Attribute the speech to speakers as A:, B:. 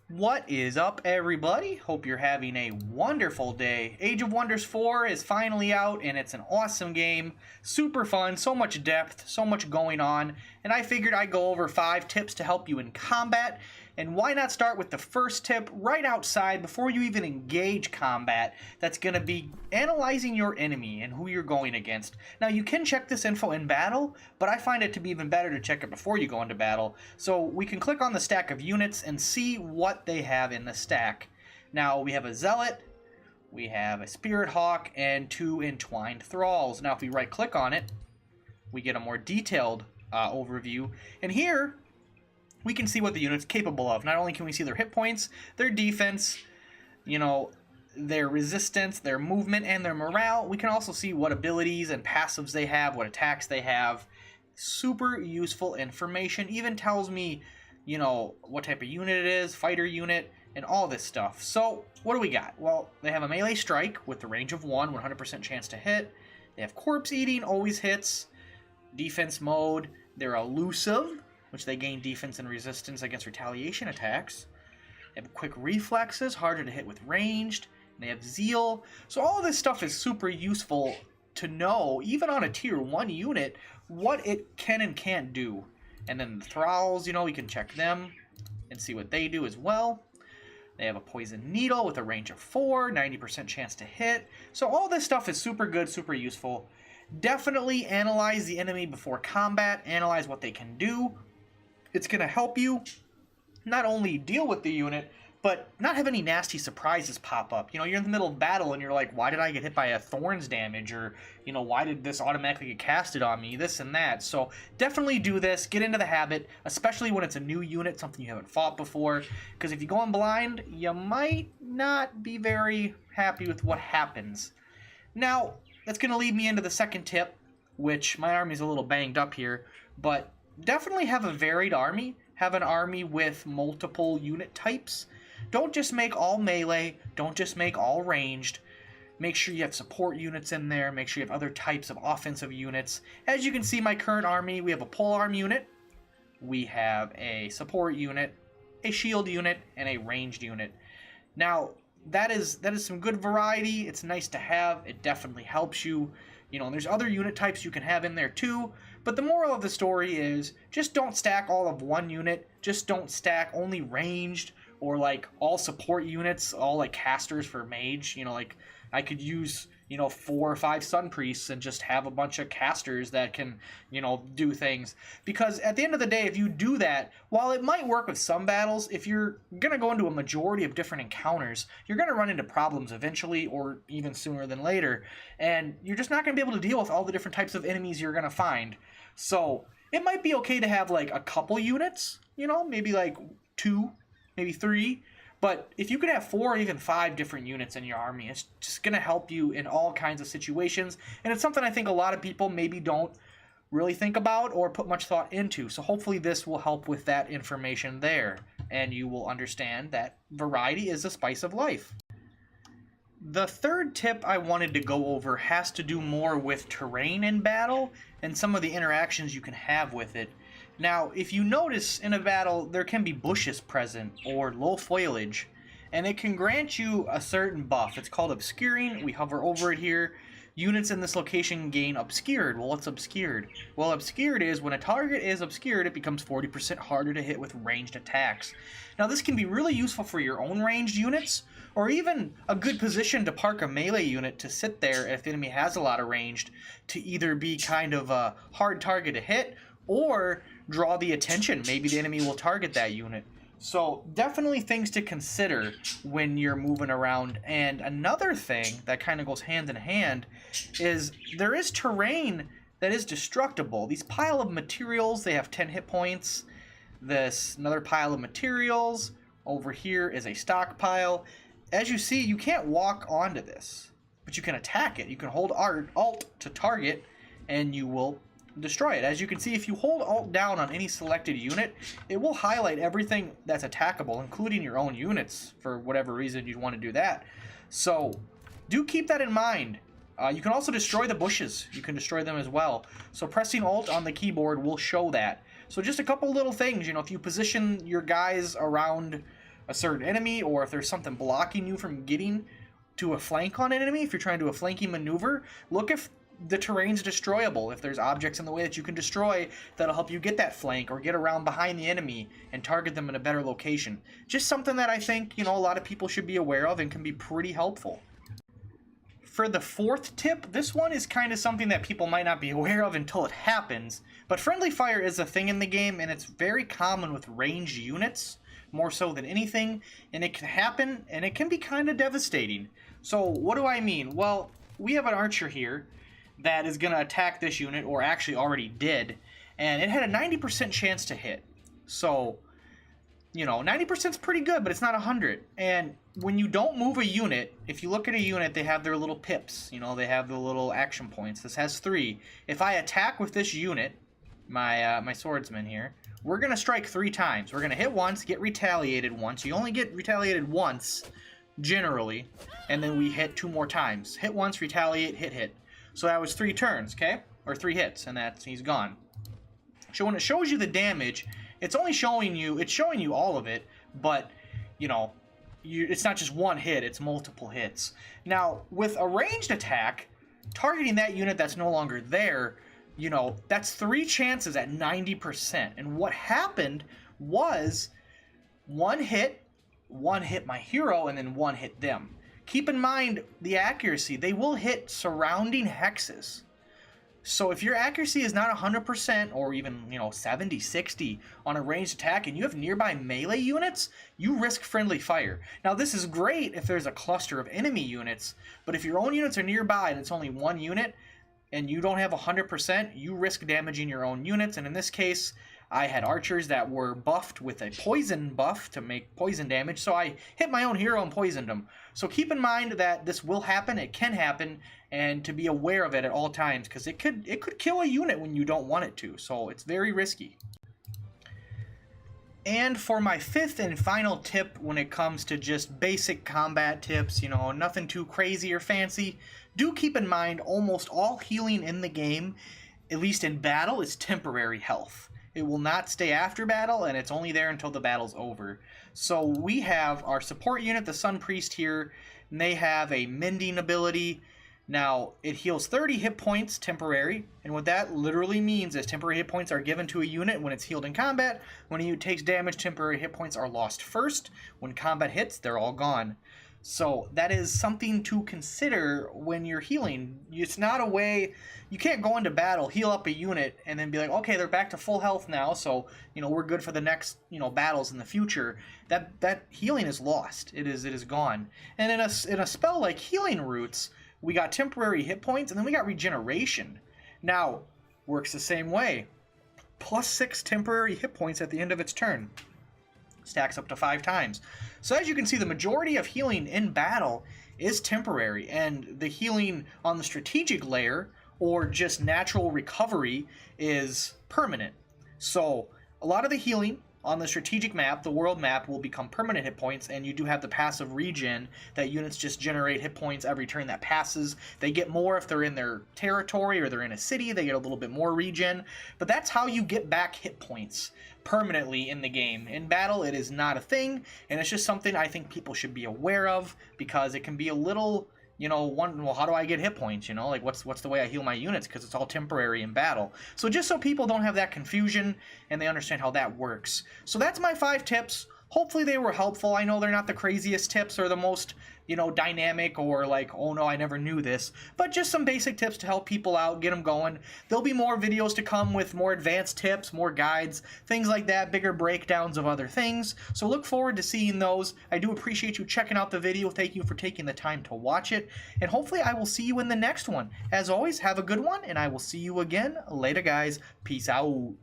A: What is up, everybody? Hope you're having a wonderful day. Age of Wonders 4 is finally out, and it's an awesome game. Super fun, so much depth, so much going on, and I figured I'd go over 5 tips to help you in combat. And why not start with the first tip right outside before you even engage combat? That's going to be analyzing your enemy and who you're going against. Now, you can check this info in battle, but I find it to be even better to check it before you go into battle. So we can click on the stack of units and see what they have in the stack. Now, we have a Zealot, we have a Spirit Hawk, and 2 Entwined Thralls. Now, if we right-click on it, we get a more detailed overview. And here, we can see what the unit's capable of. Not only can we see their hit points, their defense, their resistance, their movement, and their morale. We can also see what abilities and passives they have, what attacks they have. Super useful information. Even tells me, what type of unit it is, fighter unit, and all this stuff. So, what do we got? Well, they have a melee strike with the range of 1, 100% chance to hit. They have corpse eating, always hits. Defense mode, they're elusive, which they gain defense and resistance against retaliation attacks. They have quick reflexes, harder to hit with ranged. They have zeal. So all this stuff is super useful to know, even on a tier 1 unit, what it can and can't do. And then the Thralls, we can check them and see what they do as well. They have a poison needle with a range of 4, 90% chance to hit. So all this stuff is super good, super useful. Definitely analyze the enemy before combat, analyze what they can do. It's going to help you not only deal with the unit, but not have any nasty surprises pop up. You're in the middle of battle and you're like, why did I get hit by a Thorns damage? Or, why did this automatically get casted on me? This and that. So definitely do this. Get into the habit, especially when it's a new unit, something you haven't fought before. Because if you go in blind, you might not be very happy with what happens. Now, that's going to lead me into the second tip, which my army's a little banged up here, but definitely have a varied army. Have an army with multiple unit types. Don't just make all melee. Don't just make all ranged. Make sure you have support units in there. Make sure you have other types of offensive units. As you can see, my current army, we have a polearm unit. We have a support unit, a shield unit, and a ranged unit. Now, that is some good variety. It's nice to have. It definitely helps you. And there's other unit types you can have in there too. But the moral of the story is just don't stack all of one unit. Just don't stack only ranged or like all support units, all like casters for mage. Like I could use 4 or 5 sun priests and just have a bunch of casters that can do things. Because at the end of the day, if you do that, while it might work with some battles, if you're gonna go into a majority of different encounters, you're gonna run into problems eventually, or even sooner than later, and you're just not gonna be able to deal with all the different types of enemies you're gonna find. So it might be okay to have like a couple units, maybe like 2, maybe 3. But if you could have 4 or even 5 different units in your army, it's just going to help you in all kinds of situations. And it's something I think a lot of people maybe don't really think about or put much thought into. So hopefully this will help with that information there. And you will understand that variety is the spice of life. The third tip I wanted to go over has to do more with terrain in battle and some of the interactions you can have with it. Now, if you notice in a battle, there can be bushes present or low foliage, and it can grant you a certain buff. It's called obscuring. We hover over it here. Units in this location gain obscured. Well, what's obscured? Well, obscured is when a target is obscured, it becomes 40% harder to hit with ranged attacks. Now, this can be really useful for your own ranged units, or even a good position to park a melee unit to sit there if the enemy has a lot of ranged, to either be kind of a hard target to hit, or draw the attention. Maybe the enemy will target that unit. So definitely things to consider when you're moving around. And another thing that kind of goes hand in hand is there is terrain that is destructible. These pile of materials, they have 10 hit points. This another pile of materials. Over here is a stockpile. As you see, you can't walk onto this, but you can attack it. You can hold Alt to target, and you will destroy it. As you can see, if you hold Alt down on any selected unit, it will highlight everything that's attackable, including your own units, for whatever reason you'd want to do that. So do keep that in mind. You can also destroy the bushes. You can destroy them as well. So pressing Alt on the keyboard will show that. So just a couple little things, if you position your guys around a certain enemy, or if there's something blocking you from getting to a flank on an enemy, if you're trying to do a flanking maneuver, look if the terrain's destroyable, if there's objects in the way that you can destroy that'll help you get that flank or get around behind the enemy and target them in a better location. Just something that I think, a lot of people should be aware of and can be pretty helpful. For the fourth tip, this one is kind of something that people might not be aware of until it happens, but friendly fire is a thing in the game, and it's very common with ranged units, more so than anything, and it can happen, and it can be kind of devastating. So what do I mean? Well, we have an archer here that is going to attack this unit, or actually already did, and it had a 90% chance to hit. So, 90% is pretty good, but it's not 100. And when you don't move a unit, if you look at a unit, they have their little pips. They have the little action points. This has 3. If I attack with this unit, my swordsman here, we're going to strike 3 times. We're going to hit once, get retaliated once. You only get retaliated once, generally, and then we hit 2 more times. Hit once, retaliate, hit, hit. So that was 3 turns, okay? Or 3 hits, and he's gone. So when it shows you the damage, it's showing you all of it, but, it's not just 1 hit, it's multiple hits. Now, with a ranged attack, targeting that unit that's no longer there, that's 3 chances at 90%. And what happened was 1 hit my hero, and then 1 hit them. Keep in mind the accuracy. They will hit surrounding hexes. So if your accuracy is not 100% or even, 70, 60 on a ranged attack and you have nearby melee units, you risk friendly fire. Now this is great if there's a cluster of enemy units, but if your own units are nearby and it's only 1 unit and you don't have 100%, you risk damaging your own units. And in this case, I had archers that were buffed with a poison buff to make poison damage, so I hit my own hero and poisoned him. So keep in mind that this will happen, it can happen, and to be aware of it at all times, because it could kill a unit when you don't want it to, so it's very risky. And for my 5th and final tip when it comes to just basic combat tips, nothing too crazy or fancy, do keep in mind almost all healing in the game, at least in battle, is temporary health. It will not stay after battle, and it's only there until the battle's over. So we have our support unit, the Sun Priest here, and they have a mending ability. Now, it heals 30 hit points temporary, and what that literally means is temporary hit points are given to a unit when it's healed in combat. When a unit takes damage, temporary hit points are lost first. When combat hits, they're all gone. So that is something to consider when you're healing. It's not a way, you can't go into battle, heal up a unit, and then be like, okay, they're back to full health now, so, we're good for the next, battles in the future. That healing is lost. It is gone. And in a spell like Healing Roots, we got temporary hit points, and then we got regeneration. Now, works the same way. +6 temporary hit points at the end of its turn. Stacks up to 5 times. So as you can see, the majority of healing in battle is temporary, and the healing on the strategic layer, or just natural recovery, is permanent. So a lot of the healing on the strategic map, the world map, will become permanent hit points, and you do have the passive regen that units just generate hit points every turn that passes. They get more if they're in their territory or they're in a city, they get a little bit more regen, but that's how you get back hit points permanently in the game. In battle, it is not a thing, and it's just something I think people should be aware of, because it can be a little, well, how do I get hit points, like what's the way I heal my units, because it's all temporary in battle. So just so people don't have that confusion and they understand how that works. So that's my 5 tips. Hopefully they were helpful. I know they're not the craziest tips or the most, dynamic or like, oh no, I never knew this, but just some basic tips to help people out, get them going. There'll be more videos to come with more advanced tips, more guides, things like that, bigger breakdowns of other things. So look forward to seeing those. I do appreciate you checking out the video. Thank you for taking the time to watch it, and hopefully I will see you in the next one. As always, have a good one, and I will see you again later, guys. Peace out.